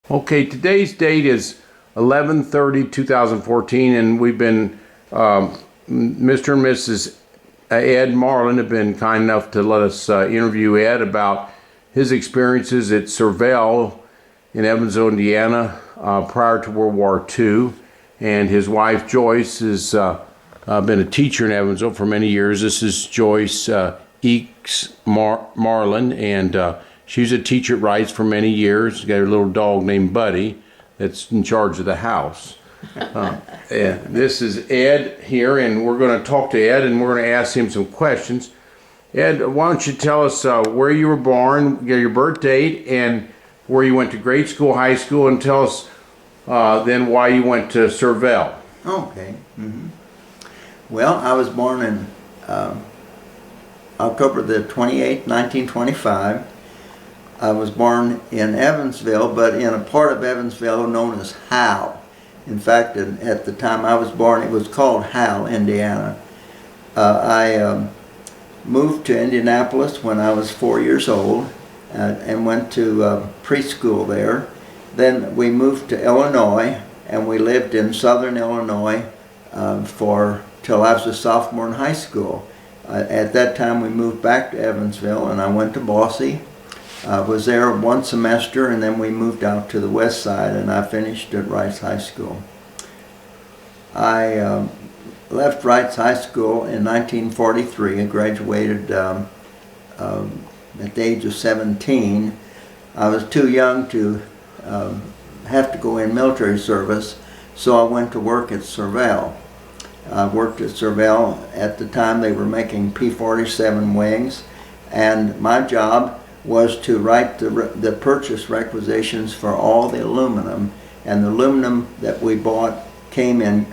Okay, today's date is 11/30/2014, and we've been, Mr. and Mrs. Ed Marlin have been kind enough to let us interview Ed about his experiences at Servel in Evansville, Indiana, prior to World War II. And his wife, Joyce, has been a teacher in Evansville for many years. This is Joyce Marlin, and she's a teacher at Rice for many years. She's got a little dog named Buddy that's in charge of the house. And this is Ed here, and we're going to talk to Ed, and we're going to ask him some questions. Ed, why don't you tell us where you were born, your birth date, and where you went to grade school, high school, and tell us then why you went to Servel. Okay. Well, I was born in October the 28th, 1925. I was born in Evansville, but in a part of Evansville known as Howell. In fact, at the time I was born, it was called Howell, Indiana. I moved to Indianapolis when I was 4 years old and went to preschool there. Then we moved to Illinois, and we lived in southern Illinois till I was a sophomore in high school. At that time we moved back to Evansville, and I went to Boise. I was there one semester, and then we moved out to the west side, and I finished at Rice High School. I left Rice High School in 1943 and graduated at the age of 17. I was too young to have to go in military service, so I went to work at Servel. I worked at Servel. At the time they were making P-47 wings, and my job was to write the purchase requisitions for all the aluminum, and the aluminum that we bought came in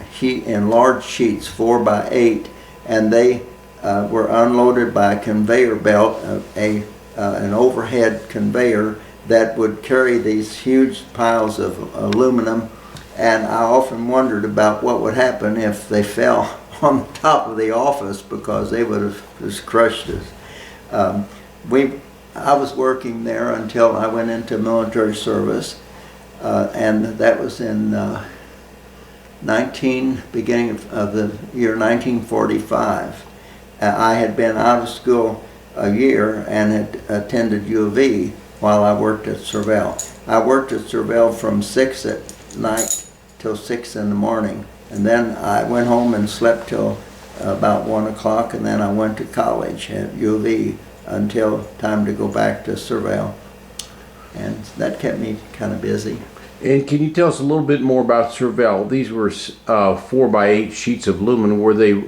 large sheets, 4 by 8, and they were unloaded by a conveyor belt, an overhead conveyor that would carry these huge piles of aluminum. And I often wondered about what would happen if they fell on the top of the office, because they would have just crushed us. I was working there until I went into military service, and that was in beginning of the year 1945. I had been out of school a year and had attended U.of.I. while I worked at Servel. I worked at Servel from 6 at night till 6 in the morning, and then I went home and slept till about 1 o'clock, and then I went to college at U.of.I. until time to go back to Servel, and that kept me kind of busy. And can you tell us a little bit more about Servel? These were 4 by 8 sheets of aluminum. Were they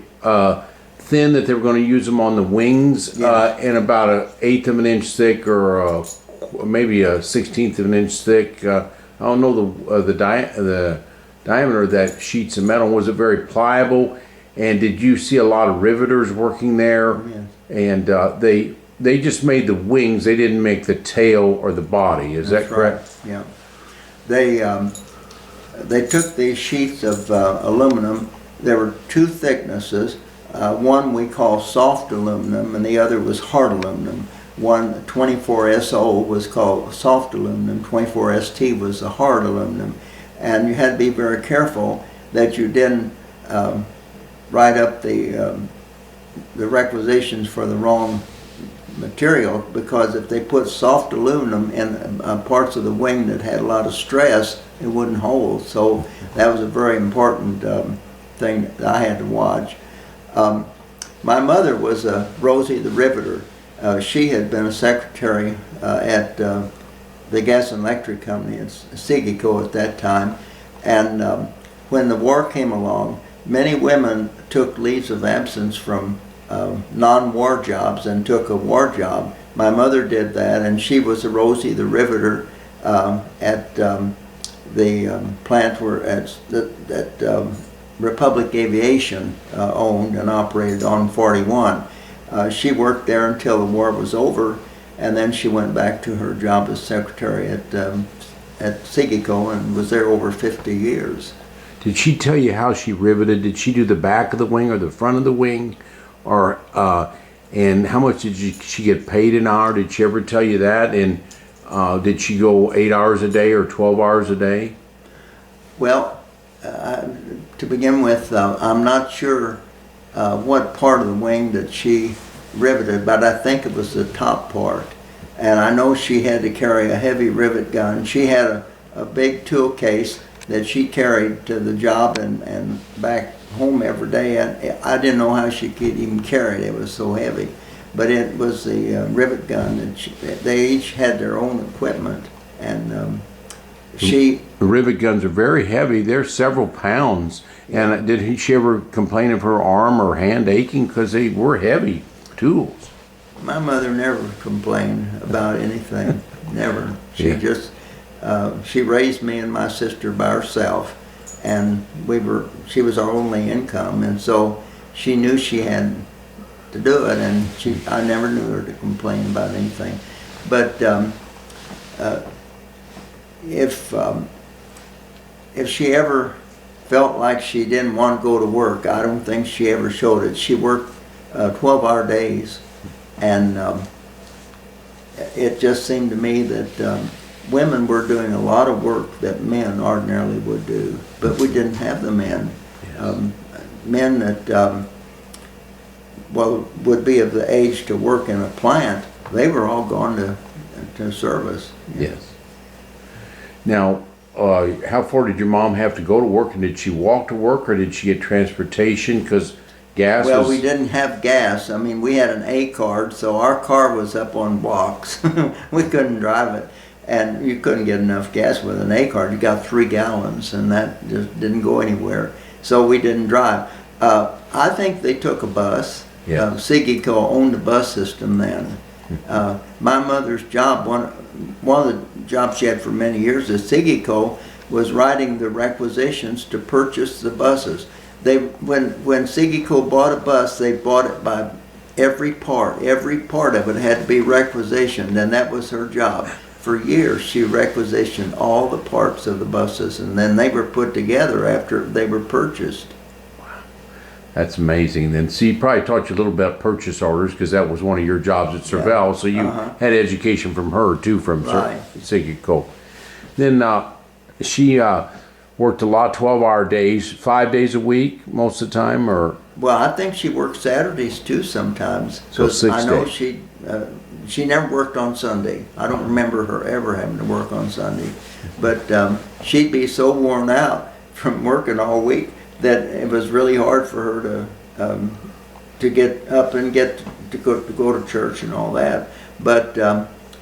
thin that they were going to use them on the wings? Yes. And about 1/8 of an inch thick, or maybe 1/16 of an inch thick? I don't know the diameter of that sheets of metal. Was it very pliable? And did you see a lot of riveters working there? Yes. And they just made the wings. They didn't make the tail or the body. Is that correct? Right. Yeah. They took these sheets of aluminum. There were 2 thicknesses. One we call soft aluminum, and the other was hard aluminum. One 24SO was called soft aluminum. 24ST was the hard aluminum, and you had to be very careful that you didn't write up the requisitions for the wrong material, because if they put soft aluminum in parts of the wing that had a lot of stress, it wouldn't hold. So that was a very important thing that I had to watch. My mother was Rosie the Riveter. She had been a secretary at the Gas and Electric Company in Segico at that time, and when the war came along, many women took leaves of absence from non-war jobs and took a war job. My mother did that, and she was a Rosie the Riveter at the plant that Republic Aviation owned and operated on 41. She worked there until the war was over, and then she went back to her job as secretary at Segico and was there over 50 years. Did she tell you how she riveted? Did she do the back of the wing or the front of the wing? Or and how much did she get paid an hour? Did she ever tell you that? And Did she go 8 hours a day or 12 hours a day? Well, to begin with, I'm not sure what part of the wing that she riveted, but I think it was the top part. And I know she had to carry a heavy rivet gun. She had a big tool case that she carried to the job and back home every day. And I didn't know how she could even carry it. It was so heavy. But it was the rivet gun. And they each had their own equipment. And The rivet guns are very heavy. They're several pounds. Yeah. And did she ever complain of her arm or hand aching? Because they were heavy tools. My mother never complained about anything. Never. She Yeah. just, she raised me and my sister by herself. And she was our only income. And so she knew she had to do it. And I never knew her to complain about anything. But if she ever felt like she didn't want to go to work, I don't think she ever showed it. She worked 12-hour days, and it just seemed to me that women were doing a lot of work that men ordinarily would do, but we didn't have the men. Yes. Men that would be of the age to work in a plant, they were all gone to service. Yes. Now, how far did your mom have to go to work, and did she walk to work, or did she get transportation? Because gas Well, was... we didn't have gas. I mean, we had an A card, so our car was up on blocks. We couldn't drive it, and you couldn't get enough gas with an A card. You got 3 gallons, and that just didn't go anywhere. So we didn't drive. I think they took a bus. Yeah. Segico owned the bus system then. My mother's job, one of the jobs she had for many years at Segico, was writing the requisitions to purchase the buses. When Segico bought a bus, they bought it by every part. Every part of it had to be requisitioned, and that was her job. For years, she requisitioned all the parts of the buses, and then they were put together after they were purchased. That's amazing. Then, see, probably taught you a little about purchase orders, because that was one of your jobs at Servel. So you had education from her too, from Right. Segico. Then she worked a lot, 12-hour days, 5 days a week most of the time, or... Well, I think she worked Saturdays too sometimes. So 'Cause 6 I know days. she never worked on Sunday. I don't remember her ever having to work on Sunday. But she'd be so worn out from working all week that it was really hard for her to get up and get to go to church and all that. But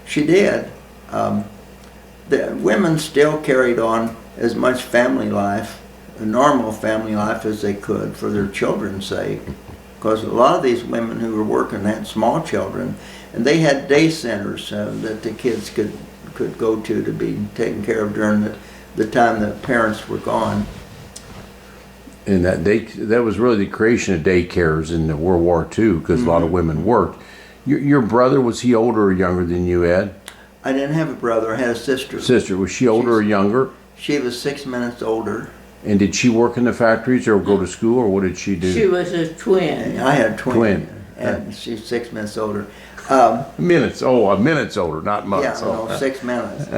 she did. The women still carried on as much family life, a normal family life, as they could for their children's sake. Because a lot of these women who were working had small children, and they had day centers that the kids could go to be taken care of during the time the parents were gone. And that was really the creation of daycares in the World War II, because a lot of women worked. Your brother, was he older or younger than you, Ed? I didn't have a brother. I had a sister. Sister, was she older or younger? She was 6 minutes older. And did she work in the factories or go to school, or what did she do? She was a twin. I had a twin. Twin. And she's 6 minutes older. Minutes. Oh, a minute's older, not months. Yeah, Oh. no, 6 minutes.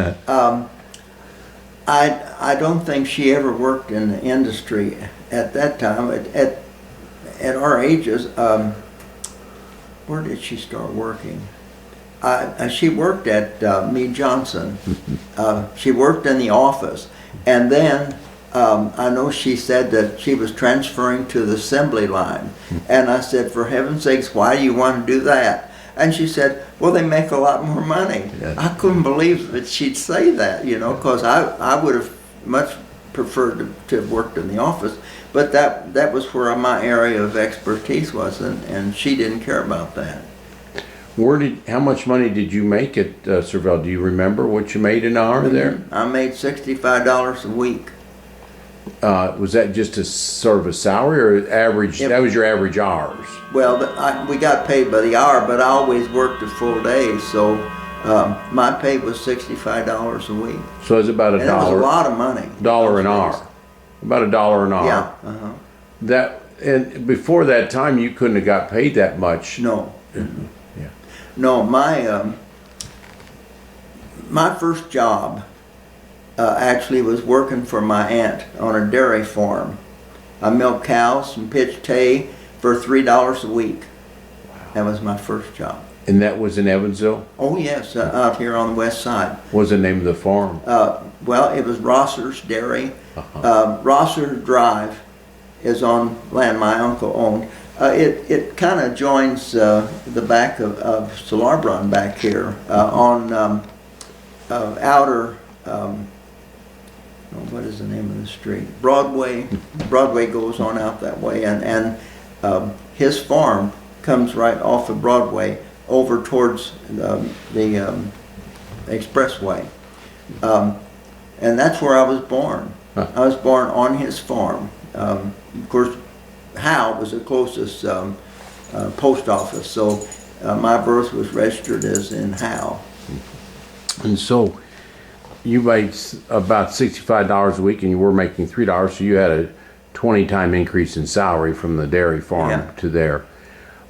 I don't think she ever worked in the industry at that time. At our ages, where did she start working? She worked at Meade Johnson. She worked in the office, and then I know she said that she was transferring to the assembly line. And I said, for heaven's sakes, why do you want to do that? And she said, well, they make a lot more money. Yeah. I couldn't believe that she'd say that, because I would have much preferred to have worked in the office. But that was where my area of expertise was, and she didn't care about that. How much money did you make at Servel? Do you remember what you made an hour there? I made $65 a week. Was that just a sort of a salary or average? Yep. That was your average hours. Well, we got paid by the hour, but I always worked a full day, so my pay was $65 a week. So it's about And it was a lot of money. $1 an hour. About $1 an hour. Yeah. That, and before that time, you couldn't have got paid that much. No. Yeah. No, My first job actually was working for my aunt on a dairy farm. I milked cows and pitched hay for $3 a week. That was my first job. And that was in Evansville? Oh yes, out here on the west side. What was the name of the farm? Well, it was Rosser's Dairy. Rosser Drive is on land my uncle owned. It kind of joins the back of Solarbron back here on outer, what is the name of the street? Broadway. Broadway goes on out that way, and his farm comes right off of Broadway over towards the expressway. And that's where I was born. I was born on his farm. Of course, Howe was the closest post office, so my birth was registered as in Howe. And so you made about $65 a week, and you were making $3, so you had a 20-time increase in salary from the dairy farm to there.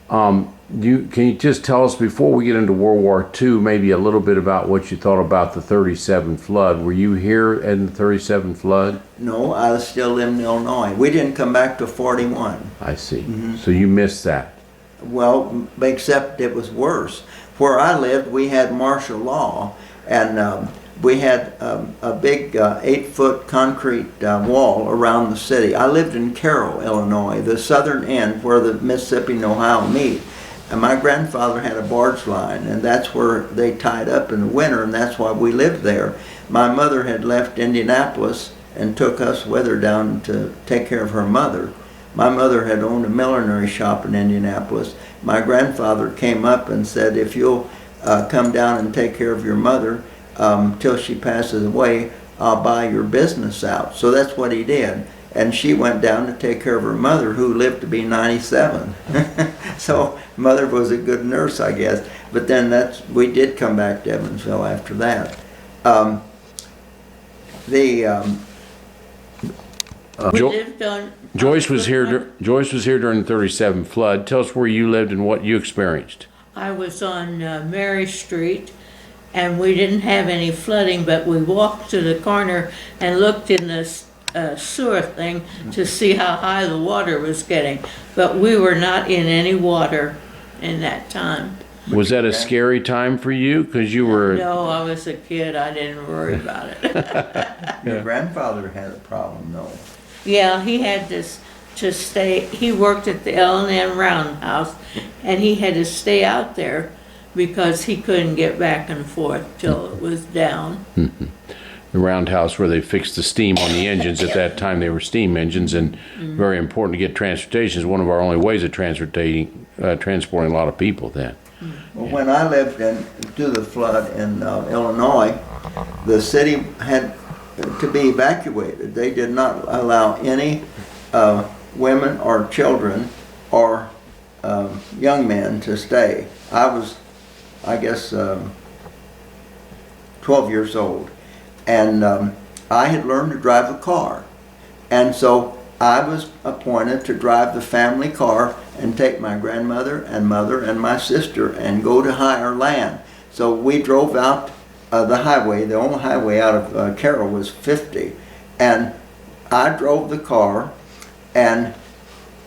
Can you just tell us, before we get into World War II, maybe a little bit about what you thought about the 37 flood? Were you here in the 37 flood? No, I was still living in Illinois. We didn't come back to 41. I see. So you missed that. Well, except it was worse. Where I lived, we had martial law, and we had a big 8-foot concrete wall around the city. I lived in Carroll, Illinois, the southern end where the Mississippi and Ohio meet. And my grandfather had a barge line, and that's where they tied up in the winter, and that's why we lived there. My mother had left Indianapolis and took us with her down to take care of her mother. My mother had owned a millinery shop in Indianapolis. My grandfather came up and said, if you'll come down and take care of your mother till she passes away, I'll buy your business out. So that's what he did. And she went down to take care of her mother, who lived to be 97. So mother was a good nurse, I guess. But then we did come back to Evansville after that. Joyce was here. Joyce was here during the 37 flood. Tell us where you lived and what you experienced. I was on Mary Street, and we didn't have any flooding, but we walked to the corner and looked in the sewer thing to see how high the water was getting. But we were not in any water in that time. Was that a scary time for you? Because you were... No, I was a kid. I didn't worry about it. Your grandfather had a problem, though. Yeah, he had to stay. He worked at the L&M Roundhouse, and he had to stay out there because he couldn't get back and forth till it was down. The roundhouse where they fixed the steam on the engines. At that time, they were steam engines, and very important to get transportation. Is one of our only ways of transporting a lot of people then. Well, when I lived through the flood in Illinois, the city had to be evacuated. They did not allow any women or children or young men to stay. I was, I guess, 12 years old, and I had learned to drive a car, and so I was appointed to drive the family car and take my grandmother and mother and my sister and go to higher land. So we drove out the highway. The only highway out of Carroll was 50, and I drove the car, and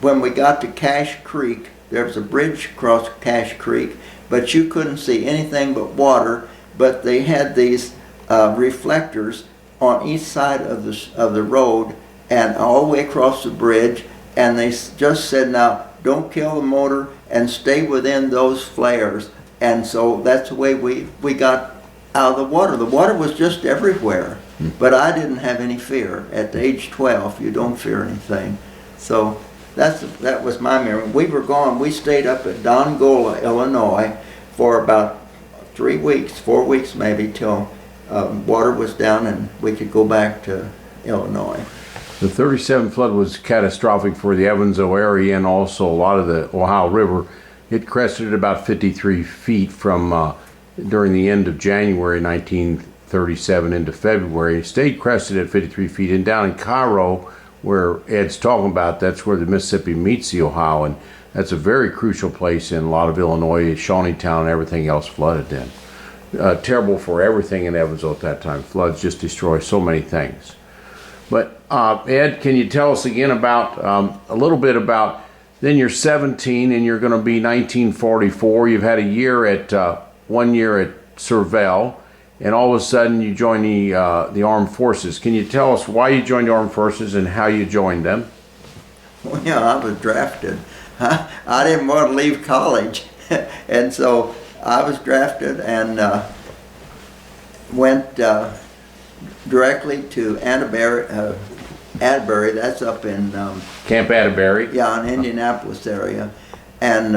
when we got to Cache Creek, there was a bridge across Cache Creek, but you couldn't see anything but water, but they had these reflectors on each side of the road and all the way across the bridge, and they just said, now don't kill the motor and stay within those flares. And so that's the way we got out of the water. The water was just everywhere, but I didn't have any fear. At age 12, you don't fear anything. So that was my memory. We were gone. We stayed up at Dongola, Illinois for about 3 weeks, 4 weeks maybe, till water was down and we could go back to Illinois. The 37 flood was catastrophic for the Evansville area and also a lot of the Ohio River. It crested at about 53 feet from during the end of January 1937 into February. It stayed crested at 53 feet, and down in Cairo, where Ed's talking about, that's where the Mississippi meets the Ohio, and that's a very crucial place in a lot of Illinois. Shawneetown and everything else flooded then. terrible for everything in Evansville at that time. Floods just destroy so many things. But Ed, can you tell us again about a little bit about, then you're 17 and you're going to be 1944. You've had a year at 1 year at Servel, and all of a sudden you join the armed forces. Can you tell us why you joined the armed forces and how you joined them? Well, yeah, I was drafted. I didn't want to leave college, and so I was drafted and went directly to Atterbury. That's up in Camp Atterbury? Yeah, in Indianapolis area, and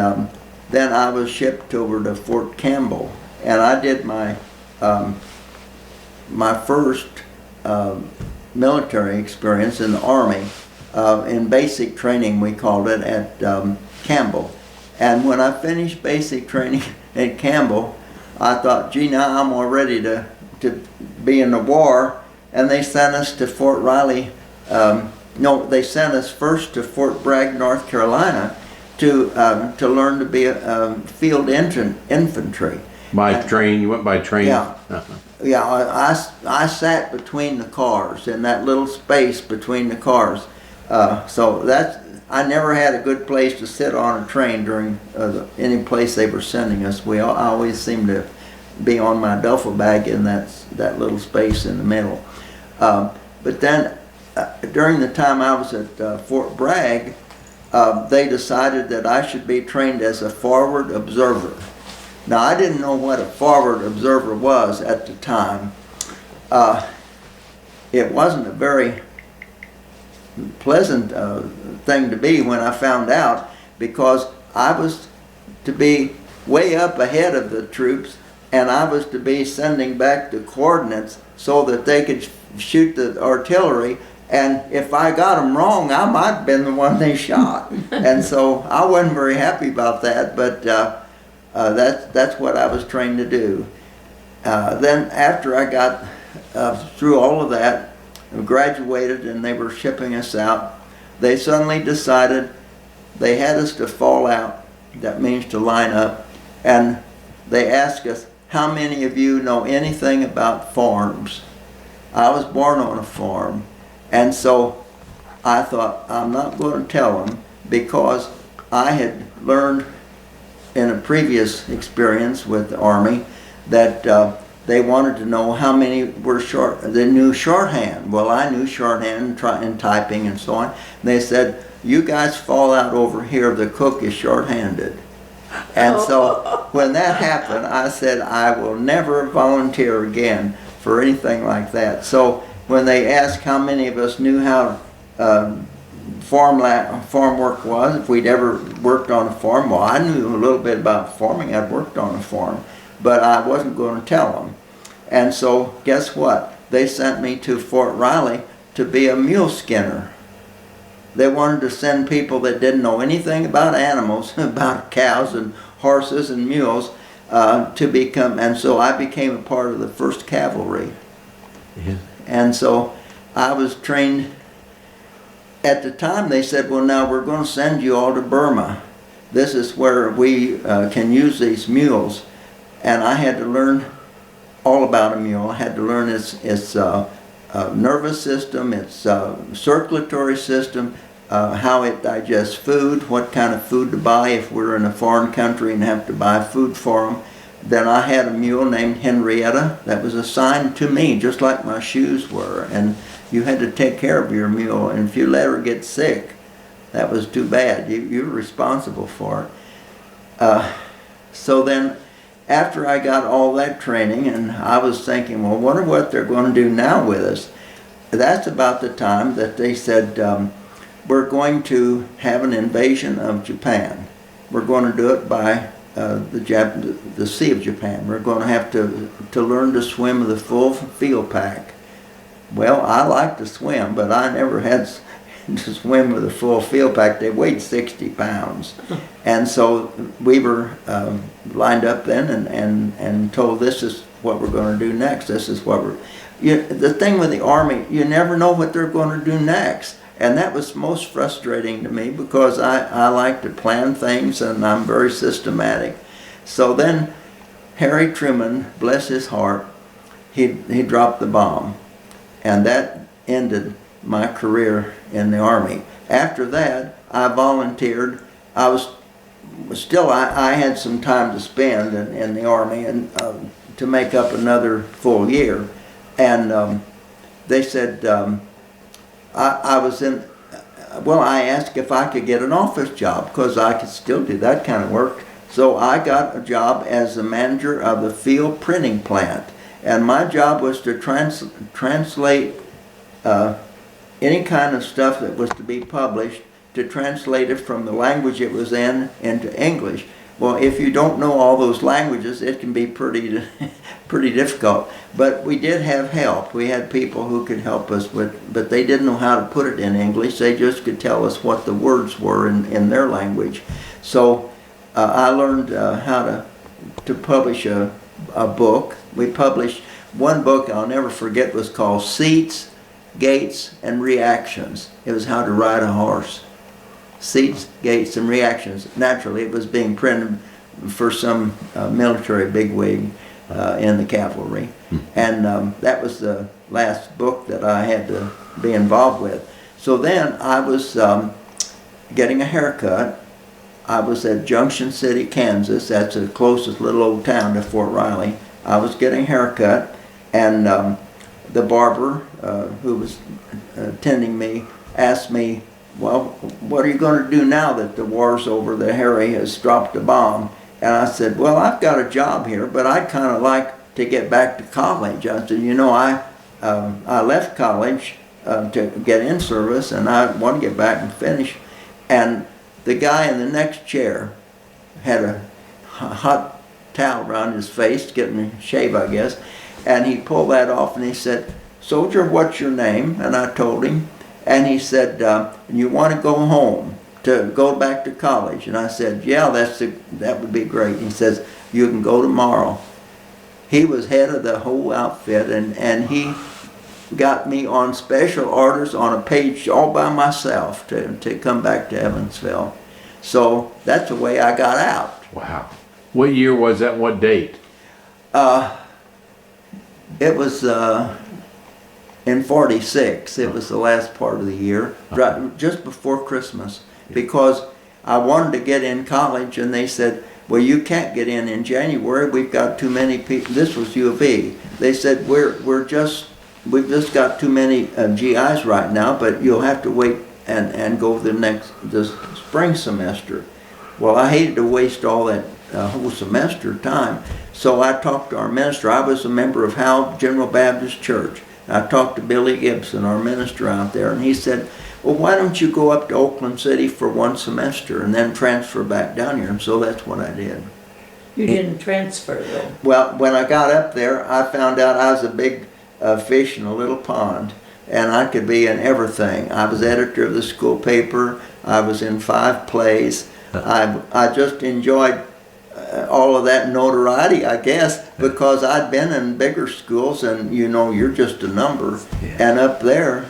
then I was shipped over to Fort Campbell, and I did my my first military experience in the Army. In basic training, we called it, at Campbell. And when I finished basic training at Campbell, I thought, gee, now I'm all ready to be in the war. And they sent us to Fort Riley. No, they sent us first to Fort Bragg, North Carolina, to learn to be a field infantry. By train? You went by train? Yeah. Yeah, I sat between the cars, in that little space between the cars. So I never had a good place to sit on a train during any place they were sending us. I always seemed to be on my duffel bag in that little space in the middle. But then during the time I was at Fort Bragg, they decided that I should be trained as a forward observer. Now, I didn't know what a forward observer was at the time. It wasn't a very pleasant thing to be when I found out, because I was to be way up ahead of the troops, and I was to be sending back the coordinates so that they could shoot the artillery, and if I got them wrong, I might have been the one they shot. And so I wasn't very happy about that, but that's what I was trained to do. Then after I got through all of that, graduated, and they were shipping us out, they suddenly decided they had us to fall out. That means to line up. And they asked us, how many of you know anything about farms? I was born on a farm. And so I thought, I'm not going to tell them, because I had learned in a previous experience with the Army that they wanted to know how many were they knew shorthand. Well, I knew shorthand and typing and so on. And they said, you guys fall out over here, the cook is shorthanded. And so when that happened, I said, I will never volunteer again for anything like that. So when they asked how many of us knew how farm work was, if we'd ever worked on a farm, well, I knew a little bit about farming. I'd worked on a farm, but I wasn't going to tell them. And so guess what? They sent me to Fort Riley to be a mule skinner. They wanted to send people that didn't know anything about animals, about cows and horses and mules, to become, and so I became a part of the 1st Cavalry. Yeah. And so I was trained. At the time they said, well, now we're going to send you all to Burma. This is where we can use these mules. And I had to learn all about a mule. I had to learn its nervous system, its circulatory system, how it digests food, what kind of food to buy if we're in a foreign country and have to buy food for them. Then I had a mule named Henrietta that was assigned to me, just like my shoes were. And you had to take care of your mule, and if you let her get sick, that was too bad. You were responsible for it. So then, after I got all that training, and I was thinking, well, wonder what they're going to do now with us. That's about the time that they said, we're going to have an invasion of Japan. We're going to do it by the Sea of Japan. We're going to have to learn to swim with a full field pack. Well, I like to swim, but I never had to swim with a full field pack. They weighed 60 pounds. And so we were lined up then and told, this is what we're going to do next. This is what the thing with the Army, you never know what they're going to do next. And that was most frustrating to me, because I like to plan things and I'm very systematic. So then Harry Truman, bless his heart, he dropped the bomb, and that ended my career in the Army. After that, I volunteered. I had some time to spend in the Army and to make up another full year, and they said I was in. Well, I asked if I could get an office job because I could still do that kind of work. So I got a job as the manager of the field printing plant, and my job was to translate any kind of stuff that was to be published, to translate it from the language it was in into English. Well, if you don't know all those languages, it can be pretty difficult. But we did have help. We had people who could help us, but they didn't know how to put it in English. They just could tell us what the words were in their language. So I learned how to publish a book. We published one book I'll never forget, was called Seats, Gates, and Reactions. It was how to ride a horse. Seats, Gates, and Reactions. Naturally, it was being printed for some military bigwig in the cavalry. And that was the last book that I had to be involved with. So then I was getting a haircut. I was at Junction City, Kansas. That's the closest little old town to Fort Riley. I was getting a haircut, and the barber who was attending me asked me, well, what are you going to do now that the war's over, that Harry has dropped a bomb? And I said, well, I've got a job here, but I'd kind of like to get back to college. I said, you know, I left college to get in service, and I want to get back and finish. And the guy in the next chair had a hot towel around his face, getting a shave, I guess, and he pulled that off and he said, "Soldier, what's your name?" And I told him, and he said, "You want to go home to go back to college?" And I said, "Yeah, that would be great." And he says, "You can go tomorrow." He was head of the whole outfit, and he got me on special orders on a page all by myself to come back to Evansville. So that's the way I got out. Wow. What year was that? What date? It was in 46. It was the last part of the year, just before Christmas, because I wanted to get in college, and they said, well, you can't get in January. We've got too many people. This was U of E. They said, we've just got too many GIs right now, but you'll have to wait and go the spring semester. Well, I hated to waste all that whole semester time, so I talked to our minister. I was a member of Howe General Baptist Church. I talked to Billy Gibson, our minister out there, and he said, well, why don't you go up to Oakland City for one semester and then transfer back down here? And so that's what I did. You didn't transfer though. Well, when I got up there, I found out I was a big fish in a little pond, and I could be in everything. I was editor of the school paper. I was in 5 plays. I just enjoyed all of that notoriety, I guess, because I'd been in bigger schools, and you know, you're just a number. Yeah. And up there,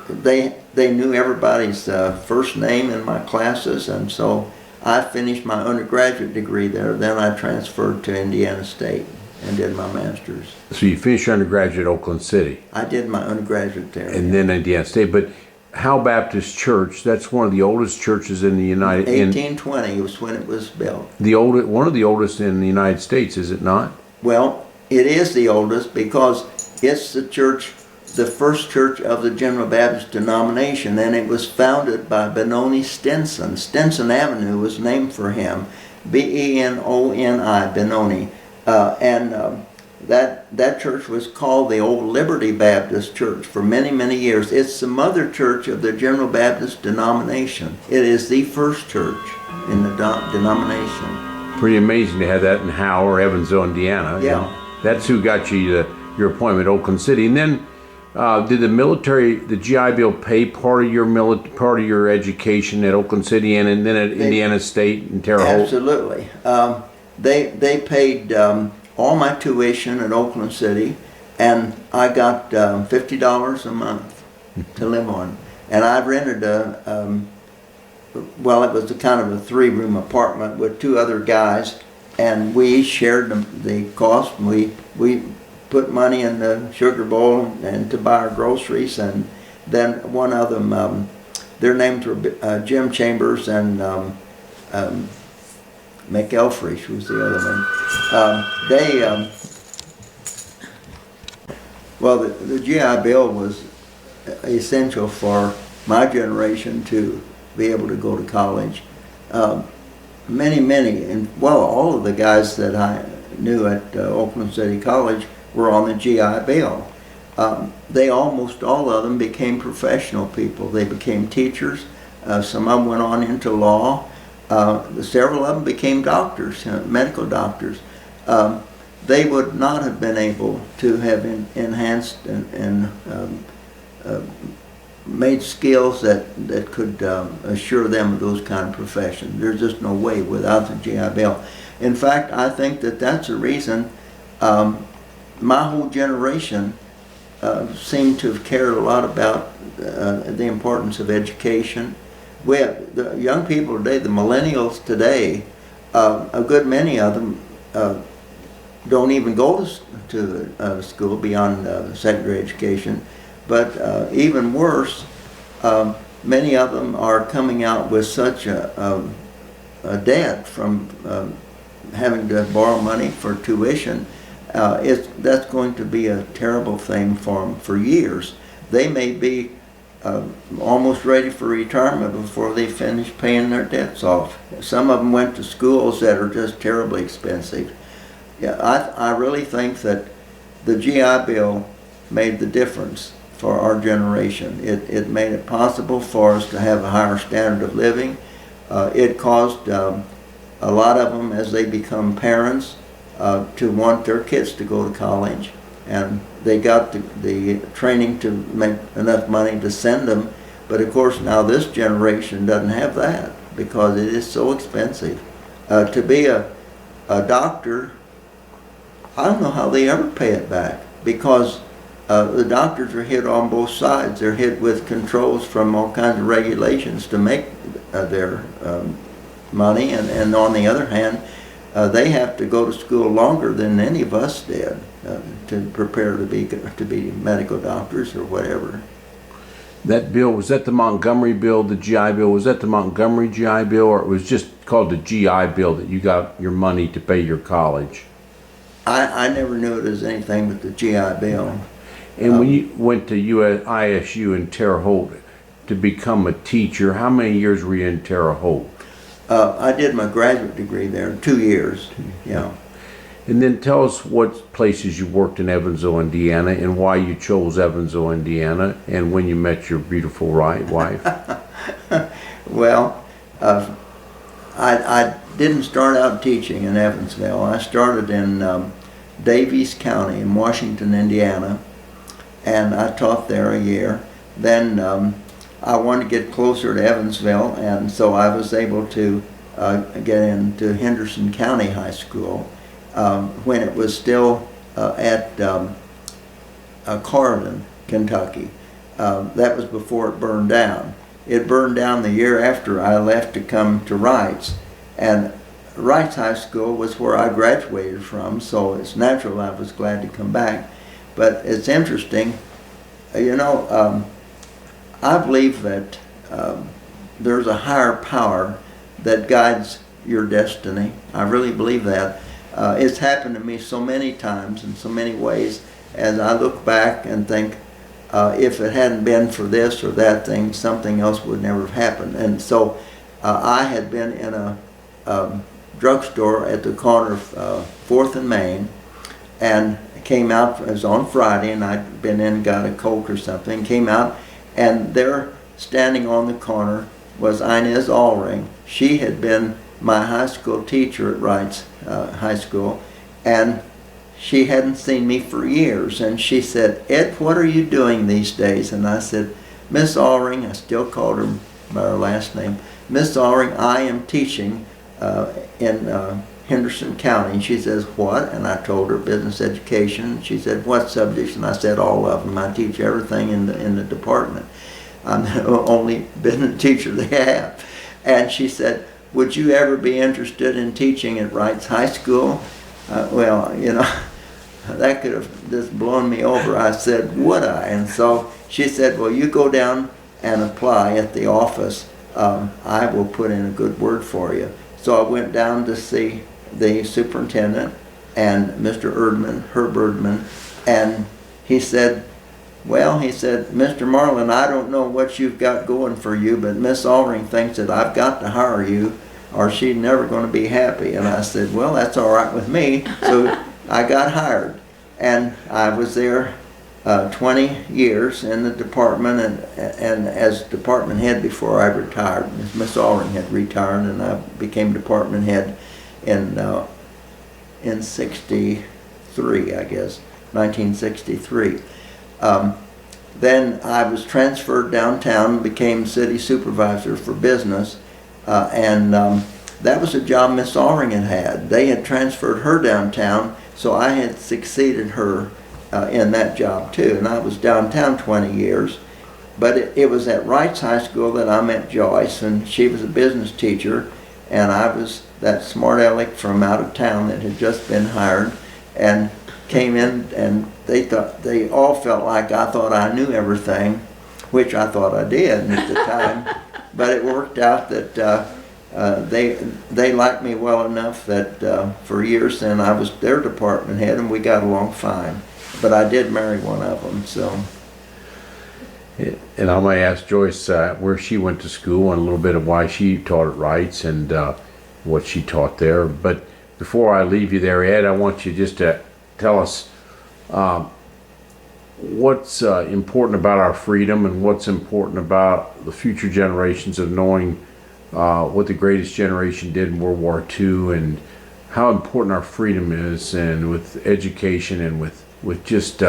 they knew everybody's first name in my classes, and so I finished my undergraduate degree there. Then I transferred to Indiana State and did my master's. So you finished your undergraduate at Oakland City? I did my undergraduate there. And then Indiana State. But Howe Baptist Church, that's one of the oldest churches in the United States. 1820 was when it was built. One of the oldest in the United States, is it not? Well, it is the oldest because it's the church, the first church of the General Baptist denomination, and it was founded by Benoni Stinson. Stinson Avenue was named for him, B-E-N-O-N-I, Benoni. That church was called the Old Liberty Baptist Church for many, many years. It's the mother church of the General Baptist denomination. It is the first church in the denomination. Pretty amazing to have that in Howe or Evansville, Indiana. Yeah. You know? That's who got you your appointment at Oakland City. And then did the GI Bill pay part of your education at Oakland City and then at Indiana State and Terre Haute? Absolutely. They paid all my tuition at Oakland City, and I got $50 a month to live on. And I rented it was a kind of a 3-room apartment with 2 other guys, and we shared the cost. We put money in the sugar bowl and to buy our groceries, and then one of them, their names were Jim Chambers and McElfresh was the other one. Well, the GI Bill was essential for my generation to be able to go to college. Many, and well, all of the guys that I knew at Oakland City College were on the GI Bill. They almost all of them became professional people. They became teachers. Some of them went on into law. Several of them became doctors, medical doctors. They would not have been able to have enhanced and made skills that could assure them of those kind of professions. There's just no way without the GI Bill. In fact, I think that that's the reason my whole generation seemed to have cared a lot about the importance of education. We have, the young people today, the millennials today, a good many of them don't even go to school beyond secondary education. But even worse, many of them are coming out with such a debt from having to borrow money for tuition. That's going to be a terrible thing for them for years. They may be almost ready for retirement before they finish paying their debts off. Some of them went to schools that are just terribly expensive. Yeah, I really think that the GI Bill made the difference for our generation. It made it possible for us to have a higher standard of living. It caused a lot of them, as they become parents, to want their kids to go to college, and they got the training to make enough money to send them. But of course now this generation doesn't have that because it is so expensive. To be a doctor, I don't know how they ever pay it back, because the doctors are hit on both sides. They're hit with controls from all kinds of regulations to make their money, and on the other hand, they have to go to school longer than any of us did to prepare to be medical doctors or whatever. That bill, was that the Montgomery bill, the GI Bill? Was that the Montgomery GI Bill, or it was just called the GI Bill that you got your money to pay your college? I never knew it as anything but the GI Bill. And when you went to ISU in Terre Haute to become a teacher, how many years were you in Terre Haute? I did my graduate degree there, 2 years. Yeah. And then tell us what places you worked in Evansville, Indiana, and why you chose Evansville, Indiana, and when you met your beautiful wife. Well, I didn't start out teaching in Evansville. I started in Daviess County in Washington, Indiana, and I taught there a year. Then I wanted to get closer to Evansville, and so I was able to get into Henderson County High School when it was still at Carlin, Kentucky. That was before it burned down. It burned down the year after I left to come to Wrights, and Wrights High School was where I graduated from, so it's natural I was glad to come back. But it's interesting, you know, I believe that there's a higher power that guides your destiny. I really believe that. It's happened to me so many times in so many ways, as I look back and think, if it hadn't been for this or that thing, something else would never have happened. And so I had been in a drugstore at the corner of 4th and Main, and came out, it was on Friday, and I'd been in, got a Coke or something, came out, and there, standing on the corner, was Inez Allring. She had been my high school teacher at Wrights High School, and she hadn't seen me for years, and she said, "Ed, what are you doing these days?" And I said, "Miss Allring," I still called her by her last name, "Miss Allring, I am teaching in Henderson County." And she says, "What?" And I told her business education. She said, "What subjects?" And I said, "All of them. I teach everything in the department. I'm the only business teacher they have." And she said, would you ever be interested in teaching at Wrights High School? Well, you know, that could have just blown me over. I said, would I? And so she said, well, you go down and apply at the office. I will put in a good word for you. So I went down to see the superintendent and Mr. Herb Erdman, and he said, well, he said, Mr. Marlin, I don't know what you've got going for you, but Miss Aldring thinks that I've got to hire you or she's never going to be happy. And I said, well, that's all right with me. So I got hired, and I was there 20 years in the department, and as department head before I retired. Miss Aldring had retired, and I became department head in 63, I guess, 1963. Then I was transferred downtown, became city supervisor for business, and that was a job Miss Aldring had. They had transferred her downtown, so I had succeeded her in that job too. And I was downtown 20 years. But it was at Wrights High School that I met Joyce, and she was a business teacher, and I was that smart aleck from out of town that had just been hired, and came in, and they all felt like I thought I knew everything, which I thought I did at the time. But it worked out that they liked me well enough that for years then I was their department head, and we got along fine. But I did marry one of them, so. And I might ask Joyce where she went to school and a little bit of why she taught at Wrights and what she taught there. But before I leave you there, Ed, I want you just to tell us what's important about our freedom and what's important about the future generations of knowing what the greatest generation did in World War II, and how important our freedom is, and with education and with just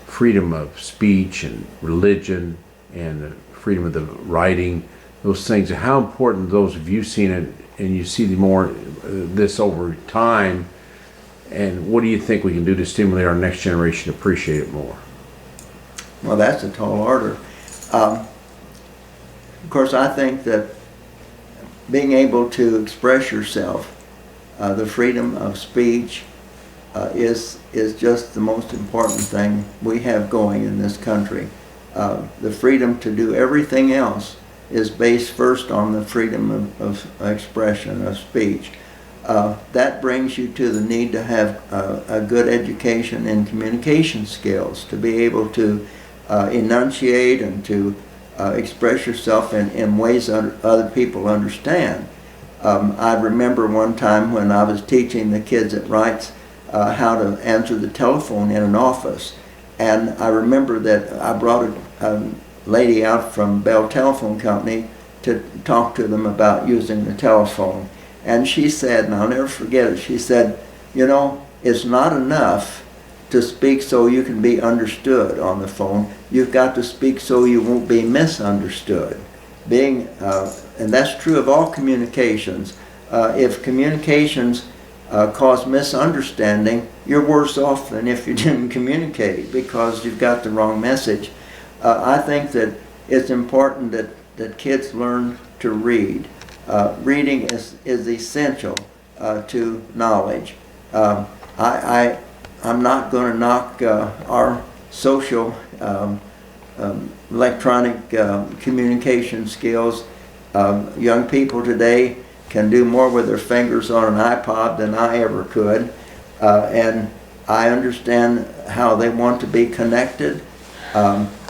freedom of speech and religion and freedom of the writing, those things. How important those of you seen it, and you see more this over time, and what do you think we can do to stimulate our next generation to appreciate it more? Well, that's a tall order. Of course, I think that being able to express yourself, the freedom of speech, is just the most important thing we have going in this country. The freedom to do everything else is based first on the freedom of expression, of speech. That brings you to the need to have a good education in communication skills, to be able to enunciate and to express yourself in ways that other people understand. I remember one time when I was teaching the kids at Wrights how to answer the telephone in an office. And I remember that I brought a lady out from Bell Telephone Company to talk to them about using the telephone. And she said, and I'll never forget it, she said, you know, it's not enough to speak so you can be understood on the phone. You've got to speak so you won't be misunderstood. And that's true of all communications. If communications cause misunderstanding, you're worse off than if you didn't communicate, because you've got the wrong message. I think that it's important that kids learn to read. Reading is essential to knowledge. I'm not going to knock our social electronic communication skills. Young people today can do more with their fingers on an iPod than I ever could, and I understand how they want to be connected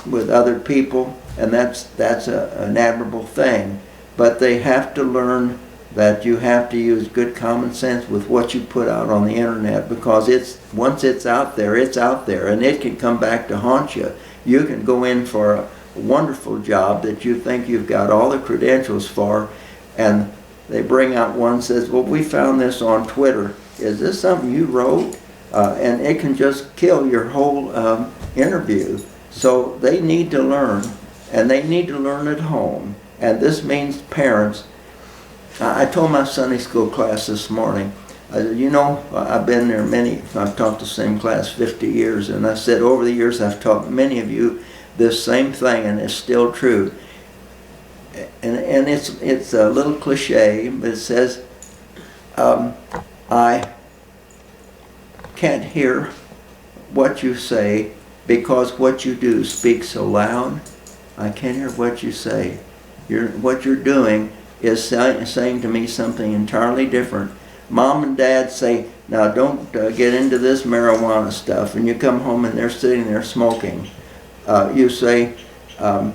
with other people, and that's an admirable thing. But they have to learn that you have to use good common sense with what you put out on the internet, because once it's out there, and it can come back to haunt you. You can go in for a wonderful job that you think you've got all the credentials for, and they bring out one that says, well, we found this on Twitter. Is this something you wrote? And it can just kill your whole interview. So they need to learn, and they need to learn at home. And this means parents. I told my Sunday school class this morning, I said, you know, I've been there I've taught the same class 50 years, and I said, over the years I've taught many of you this same thing, and it's still true. and it's a little cliche, but it says, I can't hear what you say because what you do speaks so loud. I can't hear what you say. What you're doing is saying to me something entirely different. Mom and Dad say, now don't get into this marijuana stuff, and you come home and they're sitting there smoking. You say to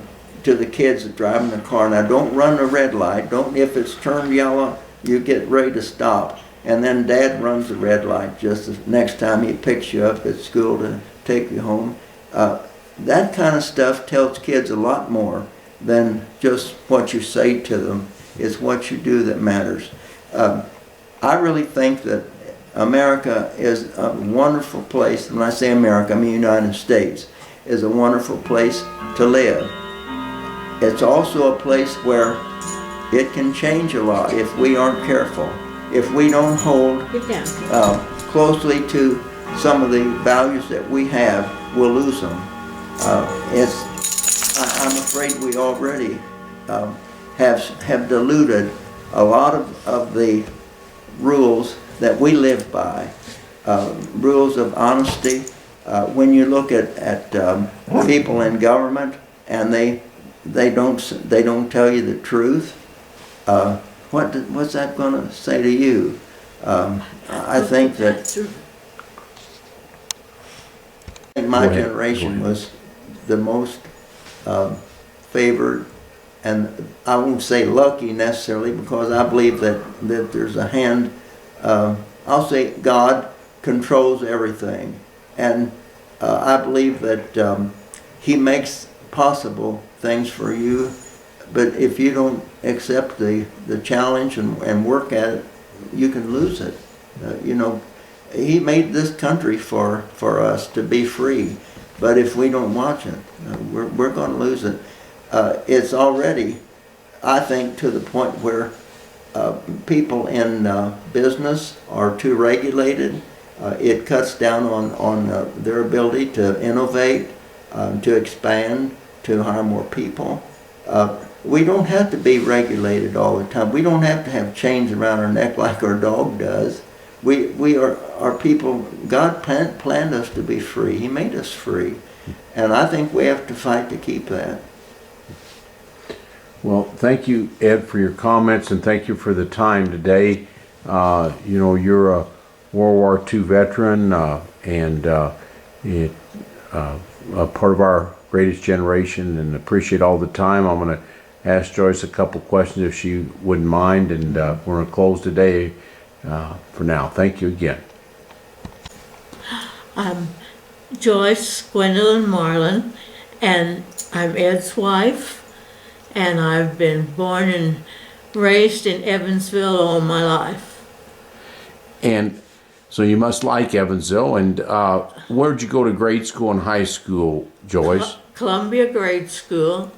the kids that driving the car, now don't run the red light. Don't, if it's turned yellow, you get ready to stop. And then Dad runs the red light just the next time he picks you up at school to take you home. That kind of stuff tells kids a lot more than just what you say to them. It's what you do that matters. I really think that America is a wonderful place. When I say America, I mean United States, is a wonderful place to live. It's also a place where it can change a lot if we aren't careful. If we don't hold closely to some of the values that we have, we'll lose them. I'm afraid we already have diluted a lot of the rules that we live by, rules of honesty. When you look at people in government and they don't tell you the truth, what's that going to say to you? I think that my generation was the most favored, and I won't say lucky necessarily, because I believe that there's a hand, I'll say God controls everything, and I believe that He makes possible things for you, but if you don't accept the challenge and work at it, you can lose it. He made this country for us to be free, but if we don't watch it, we're going to lose it. It's already, I think, to the point where people in business are too regulated. It cuts down on their ability to innovate, to expand, to hire more people. We don't have to be regulated all the time. We don't have to have chains around our neck like our dog does. We are people. God planned us to be free. He made us free, and I think we have to fight to keep that. Well, thank you, Ed, for your comments, and thank you for the time today. You're a World War II veteran, and a part of our greatest generation, and appreciate all the time. I'm going to ask Joyce a couple questions if she wouldn't mind, and we're going to close today for now. Thank you again. I'm Joyce Marlin, and I'm Ed's wife, and I've been born and raised in Evansville all my life. And so you must like Evansville. And where'd you go to grade school and high school, Joyce? Columbia Grade School,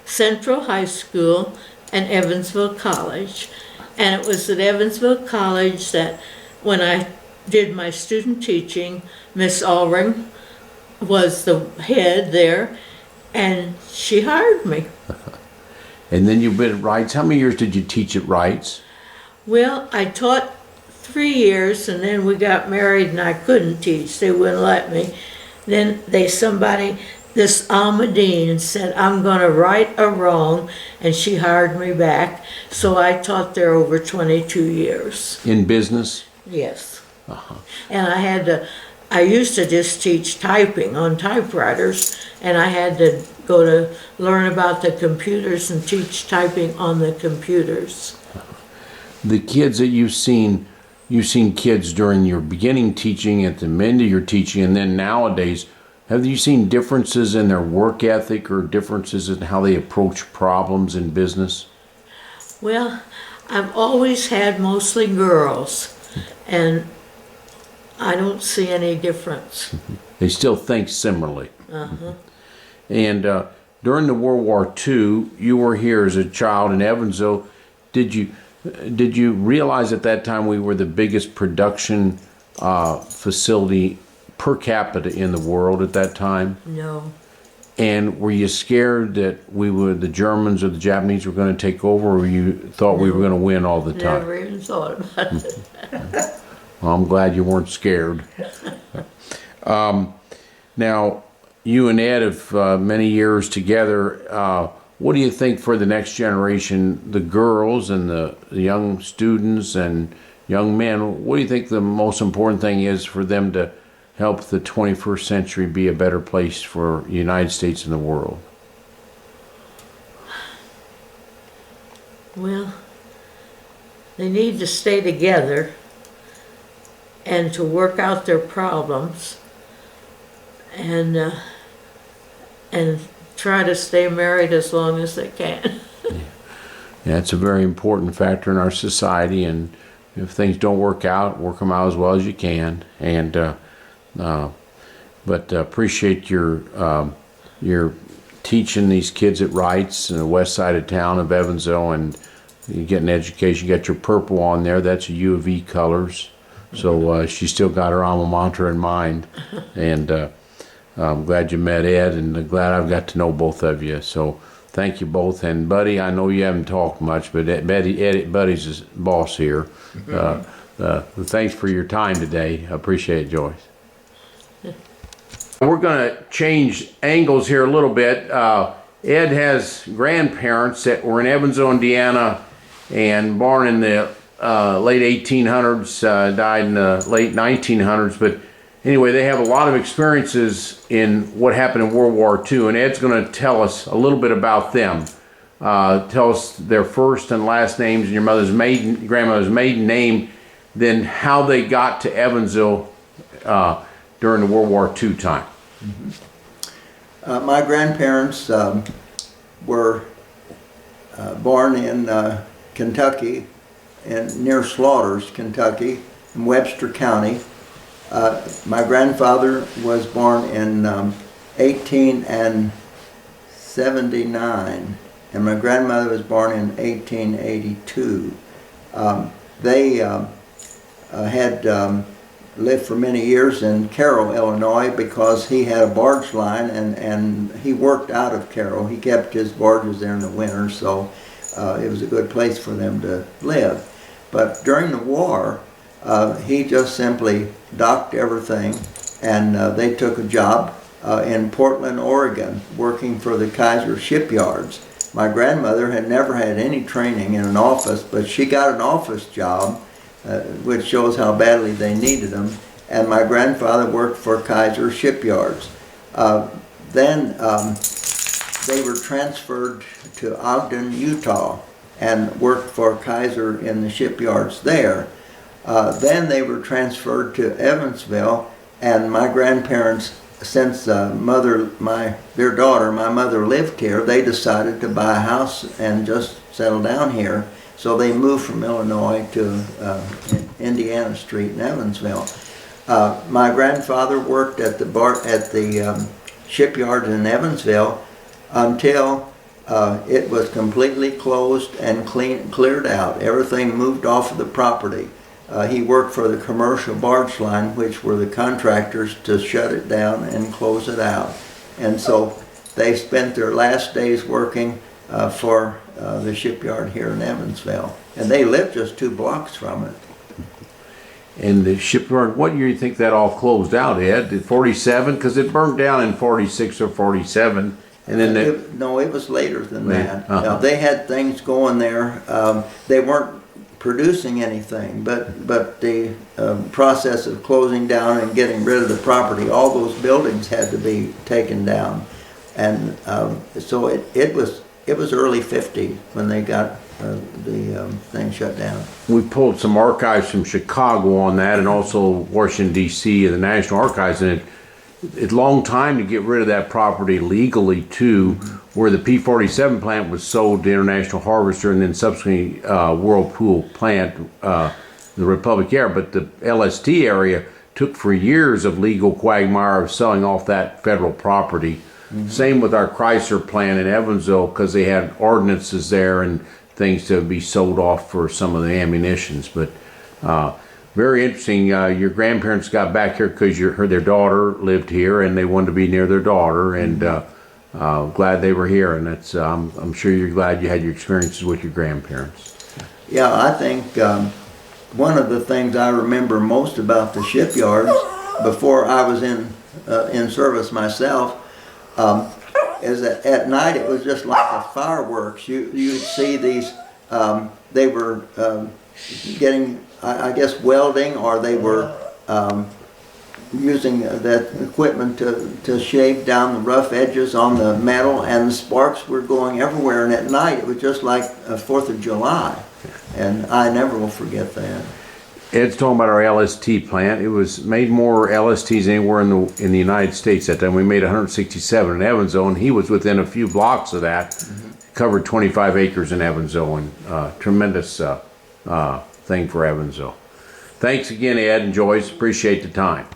Central High School, and Evansville College. And it was at Evansville College that when I did my student teaching, Miss Allring was the head there, and she hired me. And then you've been at Wrights. How many years did you teach at Wrights? Well, I taught 3 years, and then we got married and I couldn't teach. They wouldn't let me. Then this Alma Dean said, I'm going to right a wrong, and she hired me back. So I taught there over 22 years. In business? Yes. Uh-huh. And I used to just teach typing on typewriters, and I had to go to learn about the computers and teach typing on the computers. The kids that you've seen kids during your beginning teaching, at the end of your teaching, and then nowadays, have you seen differences in their work ethic or differences in how they approach problems in business? Well, I've always had mostly girls, and I don't see any difference. They still think similarly. Uh-huh. And during the World War II, you were here as a child in Evansville. Did you realize at that time we were the biggest production facility per capita in the world at that time? No. And were you scared that the Germans or the Japanese were going to take over, or you thought we were going to win all the time? Never even thought about it. Well, I'm glad you weren't scared. Now, you and Ed have many years together. What do you think for the next generation, the girls and the young students and young men? What do you think the most important thing is for them to help the 21st century be a better place for the United States and the world? Well, they need to stay together and to work out their problems and try to stay married as long as they can. Yeah, it's a very important factor in our society, and if things don't work out, work them out as well as you can. And but appreciate your teaching these kids at Wrights in the west side of town of Evansville, and you get an education. You got your purple on there. That's a U of E colors. So she still got her alma mater in mind, and I'm glad you met Ed, and glad I've got to know both of you. So thank you both. And Buddy, I know you haven't talked much, but Buddy's his boss here. Thanks for your time today. I appreciate it, Joyce. We're going to change angles here a little bit. Ed has grandparents that were in Evansville, Indiana, and born in the late 1800s, died in the late 1900s. But anyway, they have a lot of experiences in what happened in World War II, and Ed's going to tell us a little bit about them. Tell us their first and last names and your grandmother's maiden name, then how they got to Evansville during the World War II time. Mm-hmm. My grandparents were born in Kentucky, near Slaughters, Kentucky, in Webster County. My grandfather was born in 1879, and my grandmother was born in 1882. They had lived for many years in Carroll, Illinois, because he had a barge line, and he worked out of Carroll. He kept his barges there in the winter, so it was a good place for them to live. But during the war, he just simply docked everything, and they took a job in Portland, Oregon, working for the Kaiser shipyards. My grandmother had never had any training in an office, but she got an office job, which shows how badly they needed them. And my grandfather worked for Kaiser shipyards. Then they were transferred to Ogden, Utah, and worked for Kaiser in the shipyards there. Then they were transferred to Evansville, and my grandparents, since my mother lived here, they decided to buy a house and just settle down here. So they moved from Illinois to Indiana Street in Evansville. My grandfather worked at the shipyard in Evansville until it was completely closed and cleared out. Everything moved off of the property. He worked for the commercial barge line, which were the contractors to shut it down and close it out. And so they spent their last days working for the shipyard here in Evansville. And they lived just 2 blocks from it. And the shipyard, what year do you think that all closed out, Ed? Did 47? Because it burned down in 46 or 47. And then no, it was later than that. Uh-huh. They had things going there. They weren't producing anything, but the process of closing down and getting rid of the property, all those buildings had to be taken down. And so it was early 50s when they got the thing shut down. We pulled some archives from Chicago on that, and also Washington, D.C. and the National Archives, and it's a long time to get rid of that property legally too, where the P-47 plant was sold to International Harvester, and then subsequently Whirlpool plant, the Republic Air. But the LST area took for years of legal quagmire of selling off that federal property. Mm-hmm. Same with our Chrysler plant in Evansville, because they had ordinances there and things to be sold off for some of the ammunitions. But very interesting. Your grandparents got back here because their daughter lived here, and they wanted to be near their daughter. And glad they were here, and that's I'm sure you're glad you had your experiences with your grandparents. Yeah, I think one of the things I remember most about the shipyards before I was in service myself is that at night it was just like the fireworks. You'd see these. They were getting, I guess, welding, or they were using that equipment to shave down the rough edges on the metal, and the sparks were going everywhere. And at night it was just like 4th of July, and I never will forget that. Ed's talking about our LST plant. It was made more LSTs anywhere in the United States that time. We made 167 in Evansville, and he was within a few blocks of that. Covered 25 acres in Evansville, and tremendous thing for Evansville. Thanks again, Ed and Joyce. Appreciate the time.